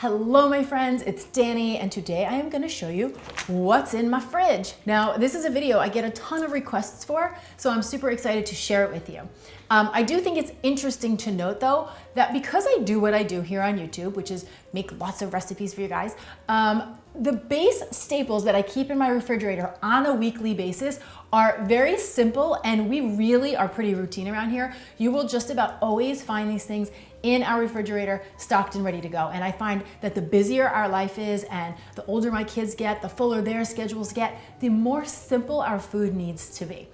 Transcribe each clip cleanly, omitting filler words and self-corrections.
Hello my friends, it's Danny, and today I am going to show you what's in my fridge. Now this is a video I get a ton of requests for, so I'm super excited to share it with you. I do think it's interesting to note though that because I do what I do here on YouTube, which is make lots of recipes for you guys, the base staples that I keep in my refrigerator on a weekly basis are very simple, and we really are pretty routine around here. You will just about always find these things in our refrigerator stocked and ready to go. And I find that the busier our life is and the older my kids get, the fuller their schedules get, the more simple our food needs to be.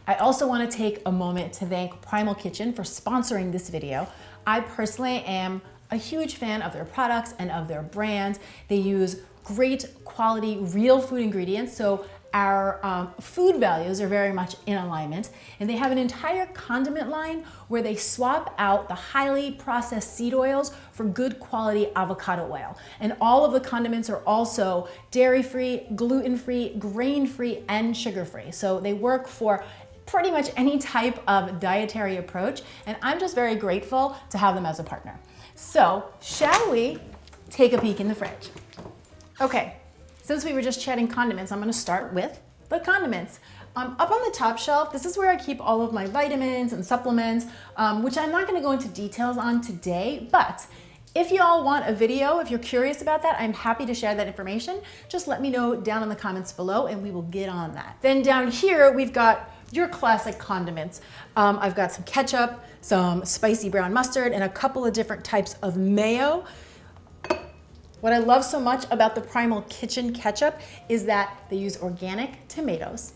I also want to take a moment to thank Primal Kitchen for sponsoring this video. I personally am a huge fan of their products and of their brand. They use great quality, real food ingredients, so our food values are very much in alignment, and they have an entire condiment line where they swap out the highly processed seed oils for good quality avocado oil. And all of the condiments are also dairy-free, gluten-free, grain-free, and sugar-free. So they work for pretty much any type of dietary approach, and I'm just very grateful to have them as a partner. So shall we take a peek in the fridge? Okay. Since we were just chatting condiments, I'm going to start with the condiments. Up on the top shelf, this is where I keep all of my vitamins and supplements, which I'm not going to go into details on today, but if you all want a video, if you're curious about that, I'm happy to share that information. Just let me know down in the comments below and we will get on that. Then down here, we've got your classic condiments. I've got some ketchup, some spicy brown mustard, and a couple of different types of mayo. What I love so much about the Primal Kitchen ketchup is that they use organic tomatoes.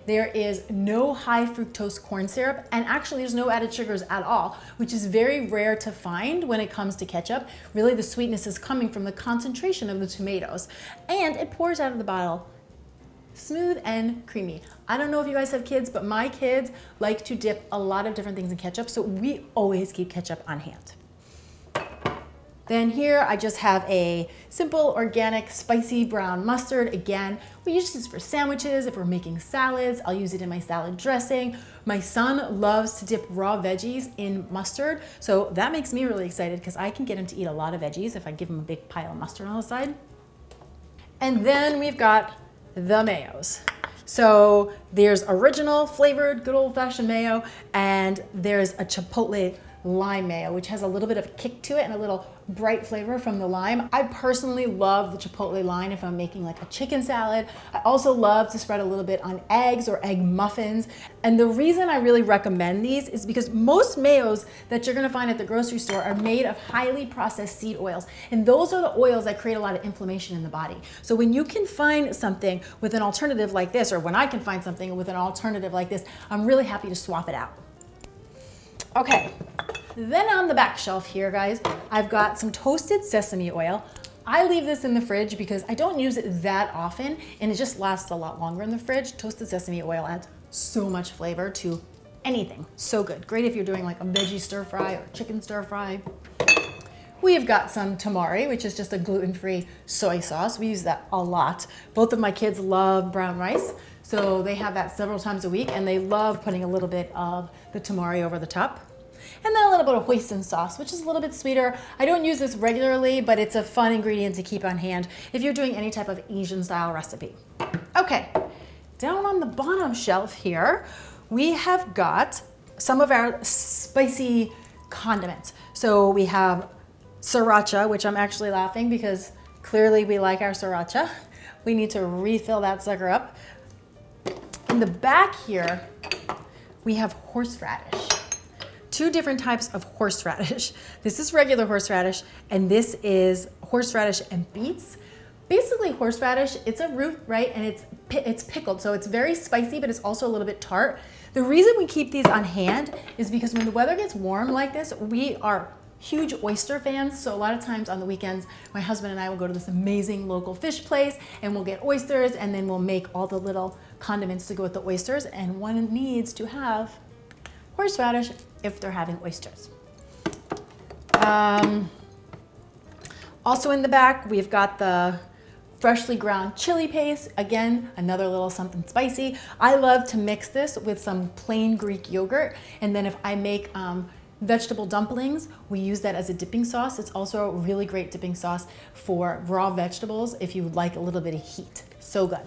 There is no high fructose corn syrup, and actually there's no added sugars at all, which is very rare to find when it comes to ketchup. Really, the sweetness is coming from the concentration of the tomatoes, and it pours out of the bottle smooth and creamy. I don't know if you guys have kids, but my kids like to dip a lot of different things in ketchup, so we always keep ketchup on hand. Then here I just have a simple organic spicy brown mustard. Again, we use this for sandwiches. If we're making salads, I'll use it in my salad dressing. My son loves to dip raw veggies in mustard, so that makes me really excited because I can get him to eat a lot of veggies if I give him a big pile of mustard on the side. And then we've got the mayos. So there's original flavored good old-fashioned mayo, and there's a chipotle lime mayo, which has a little bit of a kick to it and a little bright flavor from the lime. I personally love the chipotle lime if I'm making like a chicken salad. I also love to spread a little bit on eggs or egg muffins. And the reason I really recommend these is because most mayos that you're gonna find at the grocery store are made of highly processed seed oils. And those are the oils that create a lot of inflammation in the body. So when you can find something with an alternative like this, or when I can find something with an alternative like this, I'm really happy to swap it out. Okay, then on the back shelf here, guys, I've got some toasted sesame oil. I leave this in the fridge because I don't use it that often, and it just lasts a lot longer in the fridge. Toasted sesame oil adds so much flavor to anything. So good. Great if you're doing like a veggie stir fry or chicken stir fry. We've got some tamari, which is just a gluten-free soy sauce. We use that a lot. Both of my kids love brown rice, so they have that several times a week, and they love putting a little bit of the tamari over the top. And then a little bit of hoisin sauce, which is a little bit sweeter. I don't use this regularly, but it's a fun ingredient to keep on hand if you're doing any type of Asian style recipe. Okay, down on the bottom shelf here, we have got some of our spicy condiments. So we have sriracha, which I'm actually laughing because clearly we like our sriracha. We need to refill that sucker up. In the back here, we have horseradish. Two different types of horseradish. This is regular horseradish, and this is horseradish and beets. Basically, horseradish, it's a root, right? And it's pickled, so it's very spicy, but it's also a little bit tart. The reason we keep these on hand is because when the weather gets warm like this, we are huge oyster fans, so a lot of times on the weekends, my husband and I will go to this amazing local fish place, and we'll get oysters, and then we'll make all the little condiments to go with the oysters, and one needs to have horseradish if they're having oysters. Also in the back, we've got the freshly ground chili paste. Again, another little something spicy. I love to mix this with some plain Greek yogurt, and then if I make vegetable dumplings, we use that as a dipping sauce. It's also a really great dipping sauce for raw vegetables if you like a little bit of heat. So good.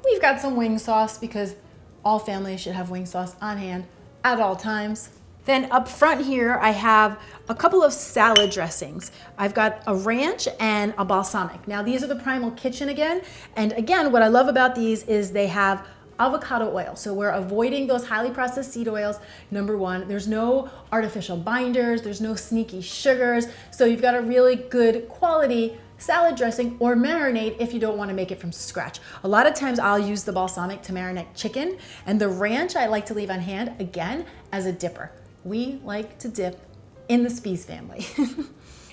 We've got some wing sauce because all families should have wing sauce on hand at all times. Then up front here, I have a couple of salad dressings. I've got a ranch and a balsamic. Now these are the Primal Kitchen again. And again, what I love about these is they have avocado oil. So we're avoiding those highly processed seed oils. Number one, there's no artificial binders, there's no sneaky sugars. So you've got a really good quality salad dressing or marinade if you don't want to make it from scratch. A lot of times I'll use the balsamic to marinate chicken, and the ranch I like to leave on hand again as a dipper. We like to dip in the Spies family.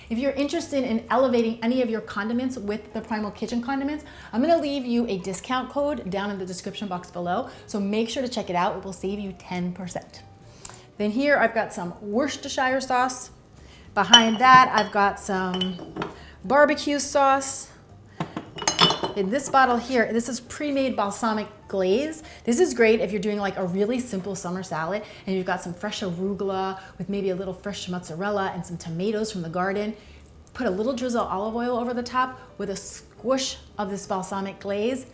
If you're interested in elevating any of your condiments with the Primal Kitchen condiments, I'm gonna leave you a discount code down in the description box below, so make sure to check it out. It will save you 10%. Then here I've got some Worcestershire sauce. Behind that, I've got some barbecue sauce. In this bottle here, this is pre-made balsamic glaze. This is great if you're doing like a really simple summer salad and you've got some fresh arugula with maybe a little fresh mozzarella and some tomatoes from the garden. Put a little drizzle of olive oil over the top with a squish of this balsamic glaze.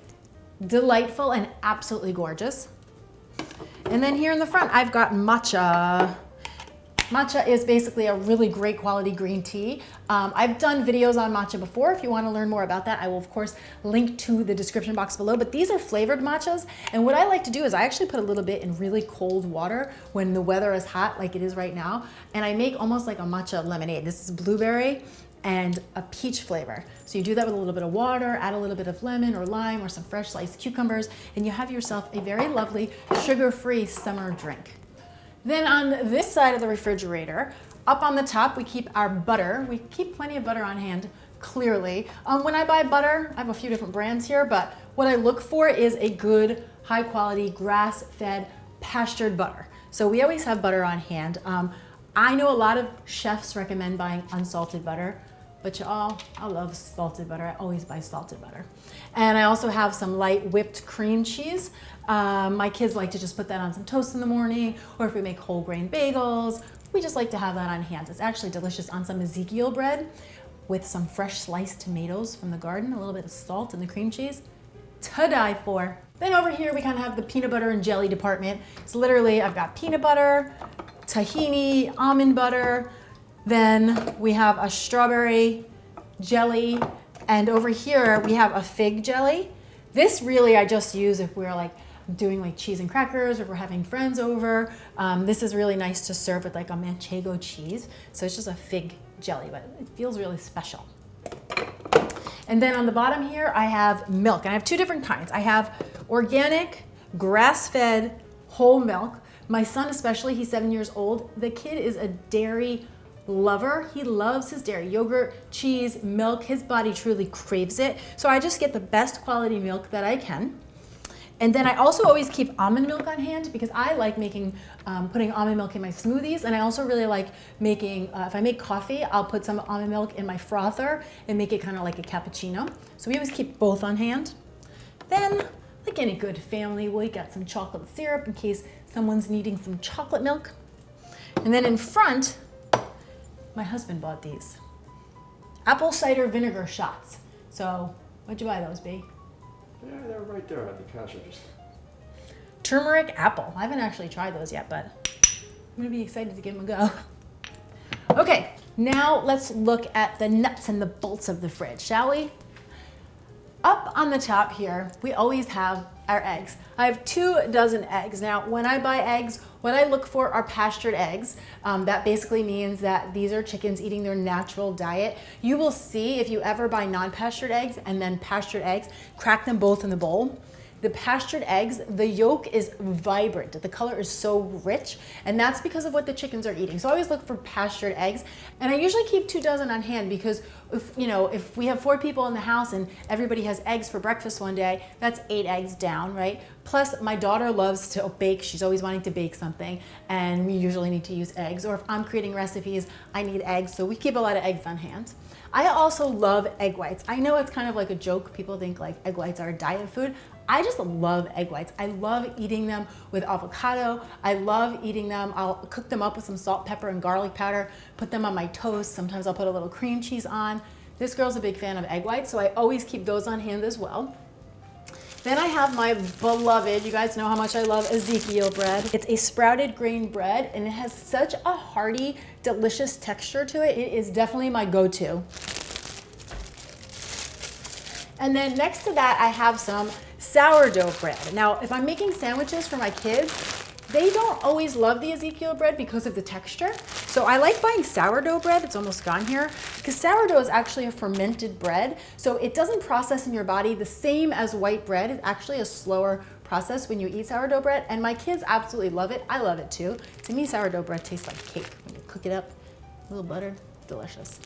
Delightful and absolutely gorgeous. And then here in the front, I've got matcha. Matcha is basically a really great quality green tea. I've done videos on matcha before. If you want to learn more about that, I will of course link to the description box below, but these are flavored matchas. And what I like to do is I actually put a little bit in really cold water when the weather is hot like it is right now. And I make almost like a matcha lemonade. This is blueberry and a peach flavor. So you do that with a little bit of water, add a little bit of lemon or lime or some fresh sliced cucumbers, and you have yourself a very lovely sugar-free summer drink. Then on this side of the refrigerator, up on the top, we keep our butter. We keep plenty of butter on hand, clearly. When I buy butter, I have a few different brands here, but what I look for is a good, high quality, grass-fed, pastured butter. So we always have butter on hand. I know a lot of chefs recommend buying unsalted butter, but y'all, I love salted butter. I always buy salted butter. And I also have some light whipped cream cheese. My kids like to just put that on some toast in the morning, or if we make whole grain bagels, we just like to have that on hand. It's actually delicious on some Ezekiel bread with some fresh sliced tomatoes from the garden, a little bit of salt and the cream cheese, to die for. Then over here, we kind of have the peanut butter and jelly department. It's literally, I've got peanut butter, tahini, almond butter, then we have a strawberry jelly, and over here we have a fig jelly. This really I just use if we're like doing like cheese and crackers or if we're having friends over. This is really nice to serve with like a manchego cheese. So it's just a fig jelly, but it feels really special. And then on the bottom here, I have milk, and I have two different kinds. I have organic, grass-fed, whole milk. My son especially, he's 7 years old. The kid is a dairy lover. He loves his dairy, yogurt, cheese, milk. His body truly craves it. So I just get the best quality milk that I can. And then I also always keep almond milk on hand because I like making, putting almond milk in my smoothies. And I also really like making, if I make coffee, I'll put some almond milk in my frother and make it kind of like a cappuccino. So we always keep both on hand. Then, like any good family, we got some chocolate syrup in case someone's needing some chocolate milk. And then in front, my husband bought these. Apple cider vinegar shots. So, what'd you buy those, B? Yeah, they're right there at the cash register. Turmeric apple. I haven't actually tried those yet, but I'm gonna be excited to give them a go. Okay, now let's look at the nuts and the bolts of the fridge, shall we? Up on the top here, we always have our eggs. I have 24 eggs. Now, when I buy eggs, what I look for are pastured eggs. That basically means that these are chickens eating their natural diet. You will see if you ever buy non-pastured eggs and then pastured eggs, crack them both in the bowl. The pastured eggs, the yolk is vibrant. The color is so rich, and that's because of what the chickens are eating. So I always look for pastured eggs, and I usually keep 24 on hand because if we have 4 people in the house and everybody has eggs for breakfast one day, that's 8 eggs down, right? Plus, my daughter loves to bake. She's always wanting to bake something, and we usually need to use eggs. Or if I'm creating recipes, I need eggs, so we keep a lot of eggs on hand. I also love egg whites. I know it's kind of like a joke. People think like egg whites are a diet food. I just love egg whites. I love eating them with avocado. I love eating them. I'll cook them up with some salt, pepper, and garlic powder, put them on my toast. Sometimes I'll put a little cream cheese on. This girl's a big fan of egg whites, so I always keep those on hand as well. Then I have my beloved, you guys know how much I love Ezekiel bread. It's a sprouted grain bread, and it has such a hearty, delicious texture to it. It is definitely my go-to. And then next to that, I have some sourdough bread. Now, if I'm making sandwiches for my kids, they don't always love the Ezekiel bread because of the texture. So I like buying sourdough bread. It's almost gone here because sourdough is actually a fermented bread. So it doesn't process in your body the same as white bread. It's actually a slower process when you eat sourdough bread. And my kids absolutely love it. I love it too. To me, sourdough bread tastes like cake. When you cook it up, a little butter, delicious.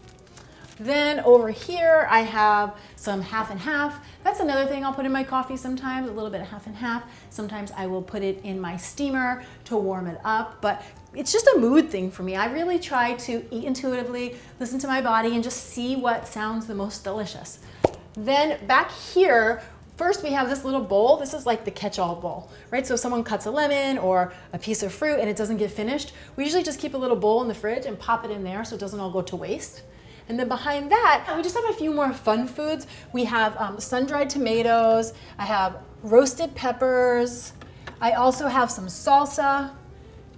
Then over here, I have some half and half. That's another thing I'll put in my coffee sometimes, a little bit of half and half. Sometimes I will put it in my steamer to warm it up, but it's just a mood thing for me. I really try to eat intuitively, listen to my body, and just see what sounds the most delicious. Then back here, first we have this little bowl. This is like the catch-all bowl, right? So if someone cuts a lemon or a piece of fruit and it doesn't get finished, we usually just keep a little bowl in the fridge and pop it in there so it doesn't all go to waste. And then behind that, we just have a few more fun foods. We have sun-dried tomatoes. I have roasted peppers. I also have some salsa,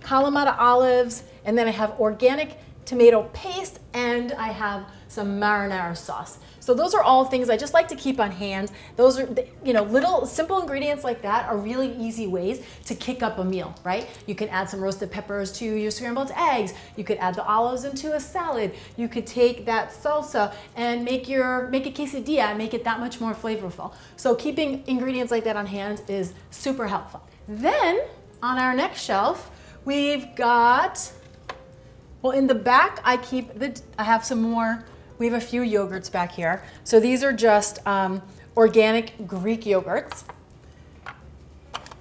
Kalamata olives, and then I have organic tomato paste, and I have some marinara sauce. So those are all things I just like to keep on hand. Those are, little simple ingredients like that are really easy ways to kick up a meal, right? You can add some roasted peppers to your scrambled eggs. You could add the olives into a salad. You could take that salsa and make a quesadilla and make it that much more flavorful. So keeping ingredients like that on hand is super helpful. Then on our next shelf, we've got, well, in the back, I have some more. We have a few yogurts back here. So these are just organic Greek yogurts.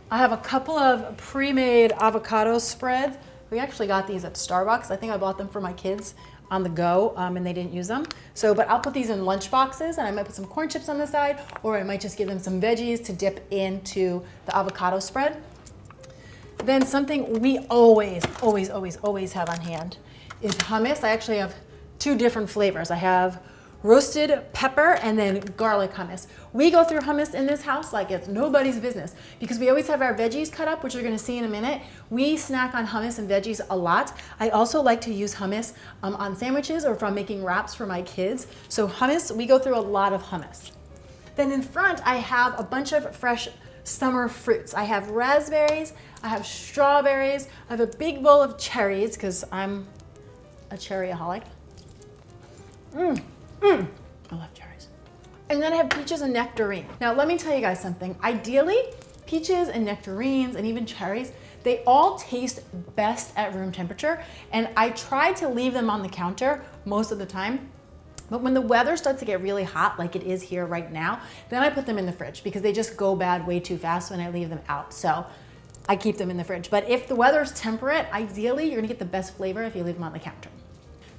I have a couple of pre-made avocado spreads. We actually got these at Starbucks. I think I bought them for my kids on the go and they didn't use them. But I'll put these in lunch boxes, and I might put some corn chips on the side, or I might just give them some veggies to dip into the avocado spread. Then something we always have on hand is hummus. I actually have two different flavors. I have roasted pepper and then garlic hummus. We go through hummus in this house like it's nobody's business because we always have our veggies cut up, which you're gonna see in a minute. We snack on hummus and veggies a lot. I also like to use hummus on sandwiches or if I'm making wraps for my kids. So hummus, we go through a lot of hummus. Then in front, I have a bunch of fresh summer fruits. I have raspberries, I have strawberries, I have a big bowl of cherries because I'm a cherryaholic. I love cherries. And then I have peaches and nectarines. Now let me tell you guys something. Ideally, peaches and nectarines and even cherries, they all taste best at room temperature. And I try to leave them on the counter most of the time. But when the weather starts to get really hot, like it is here right now, then I put them in the fridge because they just go bad way too fast when I leave them out. So I keep them in the fridge. But if the weather's temperate, ideally, you're gonna get the best flavor if you leave them on the counter.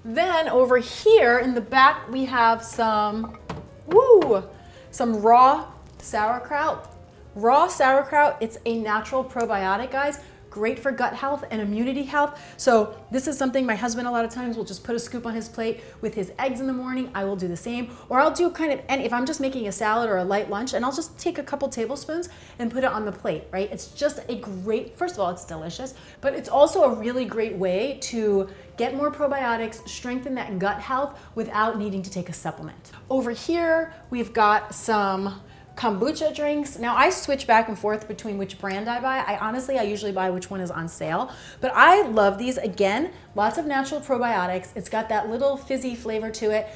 Then over here in the back, we have some raw sauerkraut. Raw sauerkraut, it's a natural probiotic, guys. Great for gut health and immunity health. So this is something my husband a lot of times will just put a scoop on his plate with his eggs in the morning. I will do the same. Or I'll do and if I'm just making a salad or a light lunch, and I'll just take a couple tablespoons and put it on the plate, right? It's just a great, first of all, it's delicious, but it's also a really great way to get more probiotics, strengthen that gut health without needing to take a supplement. Over here, we've got some kombucha drinks. Now I switch back and forth between which brand I buy. I usually buy which one is on sale, but I love these. Again, lots of natural probiotics. It's got that little fizzy flavor to it.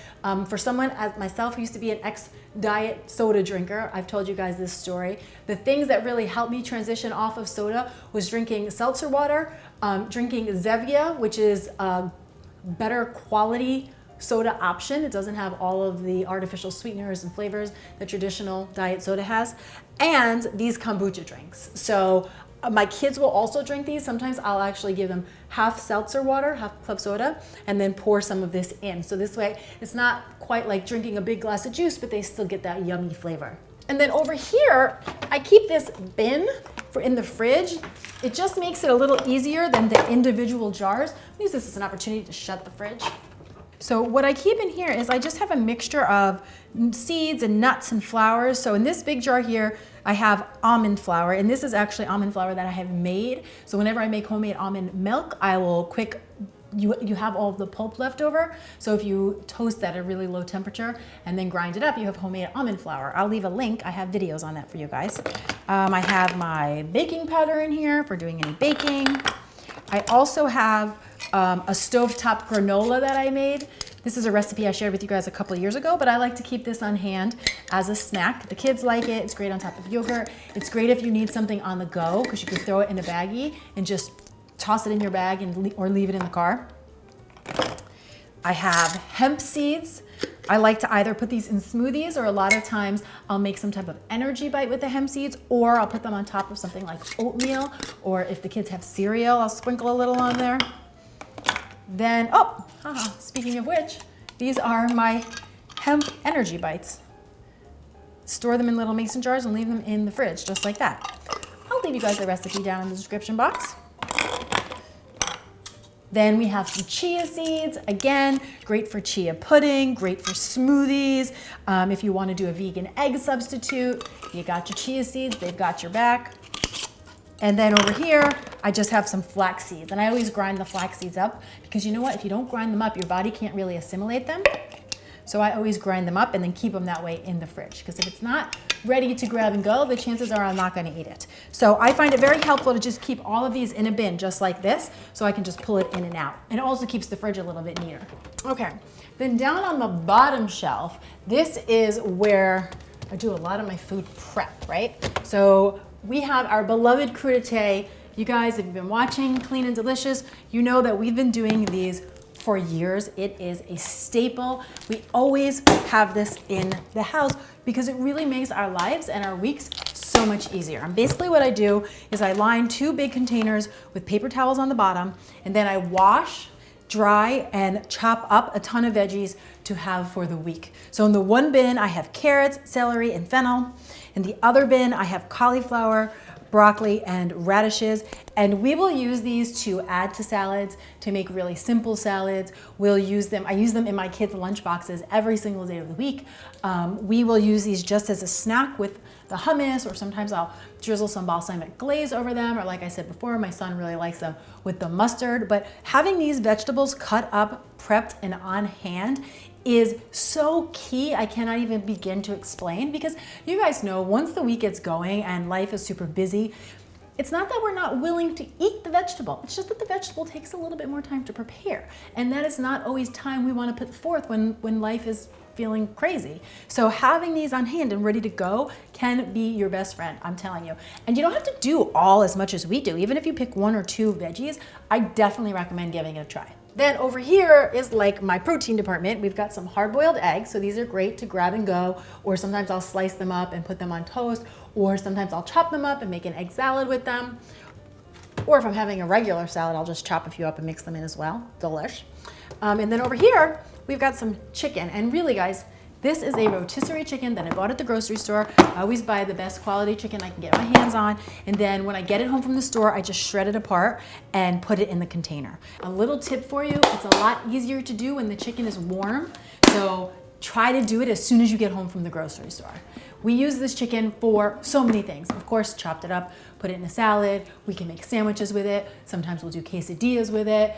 For someone as myself who used to be an ex-diet soda drinker, I've told you guys this story. The things that really helped me transition off of soda was drinking seltzer water, drinking Zevia, which is a better quality soda option. It doesn't have all of the artificial sweeteners and flavors that traditional diet soda has, and these kombucha drinks. So my kids will also drink these. Sometimes I'll actually give them half seltzer water, half club soda, and then pour some of this in. So this way, it's not quite like drinking a big glass of juice, but they still get that yummy flavor. And then over here, I keep this bin for in the fridge. It just makes it a little easier than the individual jars. I'll use this as an opportunity to shut the fridge. So what I keep in here is I just have a mixture of seeds and nuts and flowers. So in this big jar here, I have almond flour, and this is actually almond flour that I have made. So whenever I make homemade almond milk, I will you have all of the pulp left over. So if you toast that at a really low temperature and then grind it up, you have homemade almond flour. I'll leave a link. I have videos on that for you guys. I have my baking powder in here for doing any baking. I also have a stovetop granola that I made. This is a recipe I shared with you guys a couple of years ago, but I like to keep this on hand as a snack. The kids like it. It's great on top of yogurt. It's great if you need something on the go because you can throw it in a baggie and just toss it in your bag or leave it in the car. I have hemp seeds. I like to either put these in smoothies, or a lot of times I'll make some type of energy bite with the hemp seeds, or I'll put them on top of something like oatmeal, or if the kids have cereal, I'll sprinkle a little on there. Then, speaking of which, these are my hemp energy bites. Store them in little mason jars and leave them in the fridge, just like that. I'll leave you guys the recipe down in the description box. Then we have some chia seeds. Again, great for chia pudding, great for smoothies. If you want to do a vegan egg substitute, you got your chia seeds, they've got your back. And then over here, I just have some flax seeds. And I always grind the flax seeds up because you know what? If you don't grind them up, your body can't really assimilate them. So I always grind them up and then keep them that way in the fridge. Because if it's not ready to grab and go, the chances are I'm not going to eat it. So I find it very helpful to just keep all of these in a bin just like this, so I can just pull it in and out. And it also keeps the fridge a little bit neater. Okay, then down on the bottom shelf, this is where I do a lot of my food prep, right? So we have our beloved crudité. You guys, if you've been watching Clean and Delicious, you know that we've been doing these for years. It is a staple. We always have this in the house because it really makes our lives and our weeks so much easier. And basically what I do is I line 2 big containers with paper towels on the bottom, and then I wash, dry, and chop up a ton of veggies to have for the week. So in the one bin, I have carrots, celery, and fennel. In the other bin, I have cauliflower, broccoli, and radishes. And we will use these to add to salads, to make really simple salads. We'll use them, I use them in my kids' lunch boxes every single day of the week. We will use these just as a snack with the hummus, or sometimes I'll drizzle some balsamic glaze over them, or like I said before, my son really likes them with the mustard. But having these vegetables cut up, prepped, and on hand is so key. I cannot even begin to explain, because you guys know once the week gets going and life is super busy, it's not that we're not willing to eat the vegetable. It's just that the vegetable takes a little bit more time to prepare. And that is not always time we want to put forth when life is feeling crazy. So having these on hand and ready to go can be your best friend, I'm telling you. And you don't have to do all as much as we do. Even if you pick 1 or 2 veggies, I definitely recommend giving it a try. Then over here is like my protein department. We've got some hard-boiled eggs, so these are great to grab and go, or sometimes I'll slice them up and put them on toast, or sometimes I'll chop them up and make an egg salad with them. Or if I'm having a regular salad, I'll just chop a few up and mix them in as well. Delish. And then over here, we've got some chicken. And really, guys, this is a rotisserie chicken that I bought at the grocery store. I always buy the best quality chicken I can get my hands on. And then when I get it home from the store, I just shred it apart and put it in the container. A little tip for you, it's a lot easier to do when the chicken is warm. So try to do it as soon as you get home from the grocery store. We use this chicken for so many things. Of course, chopped it up, put it in a salad. We can make sandwiches with it. Sometimes we'll do quesadillas with it.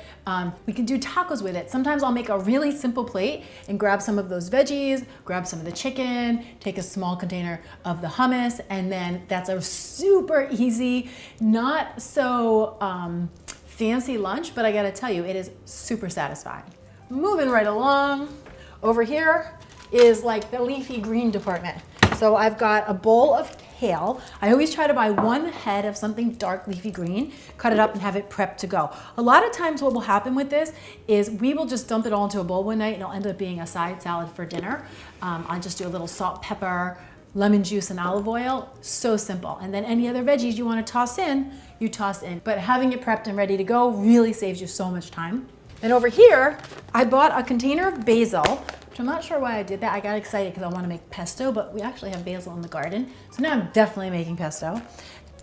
We can do tacos with it. Sometimes I'll make a really simple plate and grab some of those veggies, grab some of the chicken, take a small container of the hummus, and then that's a super easy, not so fancy lunch, but I gotta tell you, it is super satisfying. Moving right along, over here is like the leafy green department. So I've got a bowl of kale. I always try to buy 1 head of something dark leafy green, cut it up and have it prepped to go. A lot of times what will happen with this is we will just dump it all into a bowl one night and it'll end up being a side salad for dinner. I'll just do a little salt, pepper, lemon juice, and olive oil. So simple. And then any other veggies you want to toss in, you toss in. But having it prepped and ready to go really saves you so much time. And over here, I bought a container of basil, which I'm not sure why I did that. I got excited because I want to make pesto, but we actually have basil in the garden. So now I'm definitely making pesto.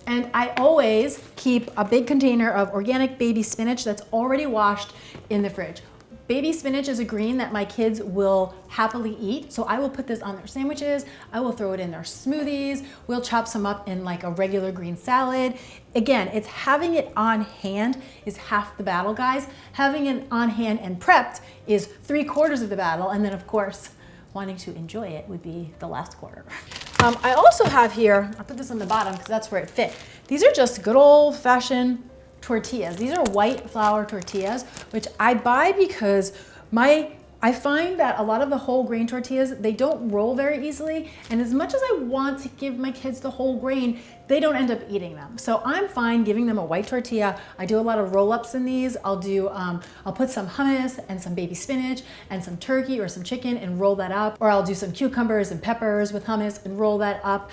And I always keep a big container of organic baby spinach that's already washed in the fridge. Baby spinach is a green that my kids will happily eat, so I will put this on their sandwiches, I will throw it in their smoothies, we'll chop some up in like a regular green salad. Again, it's having it on hand is half the battle, guys. Having it on hand and prepped is 3/4 of the battle, and then of course, wanting to enjoy it would be the last quarter. I also have here, I'll put this on the bottom because that's where it fit. These are just good old-fashioned tortillas. These are white flour tortillas, which I buy because I find that a lot of the whole grain tortillas, they don't roll very easily. And as much as I want to give my kids the whole grain, they don't end up eating them. So I'm fine giving them a white tortilla. I do a lot of roll-ups in these. I'll put some hummus and some baby spinach and some turkey or some chicken and roll that up. Or I'll do some cucumbers and peppers with hummus and roll that up.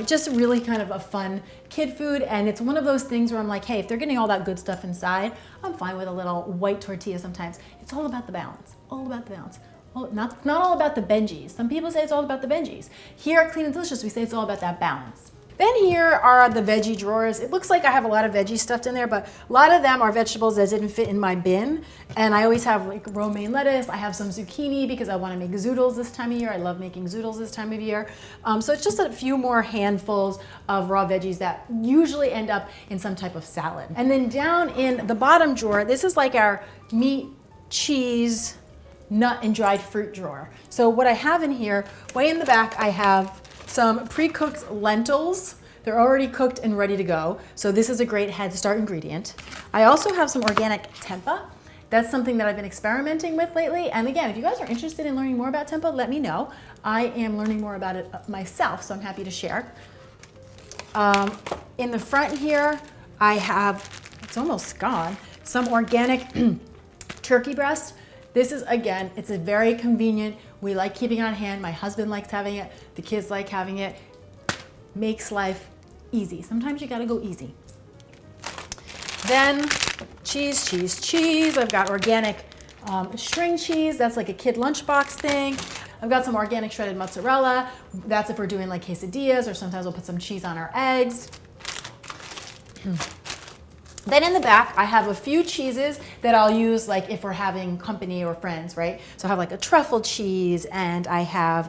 Just really kind of a fun kid food. And it's one of those things where I'm like, hey, if they're getting all that good stuff inside, I'm fine with a little white tortilla sometimes. It's all about the balance, all about the balance. Well, not all about the Benjis. Some people say it's all about the Benjis. Here at Clean and Delicious, we say it's all about that balance. Then here are the veggie drawers. It looks like I have a lot of veggie stuffed in there, but a lot of them are vegetables that didn't fit in my bin. And I always have like romaine lettuce. I have some zucchini because I want to make zoodles this time of year. I love making zoodles this time of year. So it's just a few more handfuls of raw veggies that usually end up in some type of salad. And then down in the bottom drawer, this is like our meat, cheese, nut, and dried fruit drawer. So what I have in here, way in the back, I have some pre-cooked lentils. They're already cooked and ready to go. So this is a great head start ingredient. I also have some organic tempeh. That's something that I've been experimenting with lately. And again, if you guys are interested in learning more about tempeh, let me know. I am learning more about it myself, so I'm happy to share. In the front here, I have, it's almost gone, some organic turkey breast. This is, again, it's a very convenient. We like keeping it on hand. My husband likes having it. The kids like having it. Makes life easy. Sometimes you gotta go easy. Then cheese, cheese, cheese. I've got organic string cheese. That's like a kid lunchbox thing. I've got some organic shredded mozzarella. That's if we're doing like quesadillas, or sometimes we'll put some cheese on our eggs. Then in the back, I have a few cheeses that I'll use like if we're having company or friends, right? So I have like a truffle cheese, and I have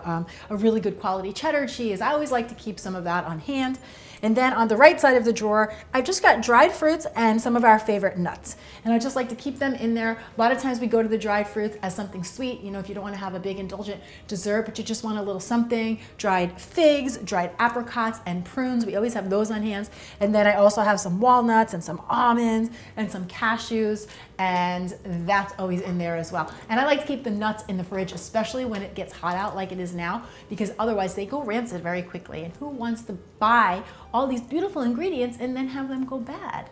a really good quality cheddar cheese. I always like to keep some of that on hand. And then on the right side of the drawer, I've just got dried fruits and some of our favorite nuts. And I just like to keep them in there. A lot of times we go to the dried fruits as something sweet, you know, if you don't want to have a big indulgent dessert, but you just want a little something. Dried figs, dried apricots, and prunes. We always have those on hand. And then I also have some walnuts and some almonds and some cashews, and that's always in there as well. And I like to keep the nuts in the fridge, especially when it gets hot out like it is now, because otherwise they go rancid very quickly. And who wants to buy all these beautiful ingredients and then have them go bad?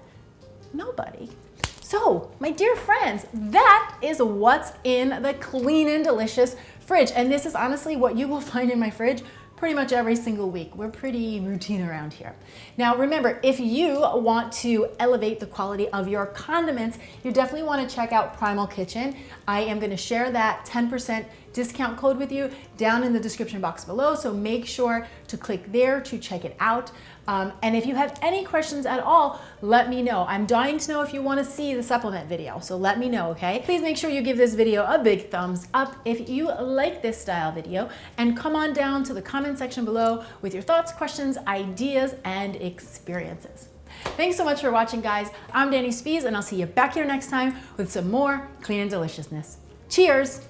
Nobody. So, my dear friends, that is what's in the Clean and Delicious fridge. And this is honestly what you will find in my fridge pretty much every single week. We're pretty routine around here. Now remember, if you want to elevate the quality of your condiments, you definitely want to check out Primal Kitchen. I am going to share that 10% discount code with you down in the description box below, so make sure to click there to check it out. And if you have any questions at all, let me know. I'm dying to know if you want to see the supplement video, so let me know, okay? Please make sure you give this video a big thumbs up if you like this style video, and come on down to the comment section below with your thoughts, questions, ideas, and experiences. Thanks so much for watching, guys. I'm Dani Spies, and I'll see you back here next time with some more Clean and Deliciousness. Cheers!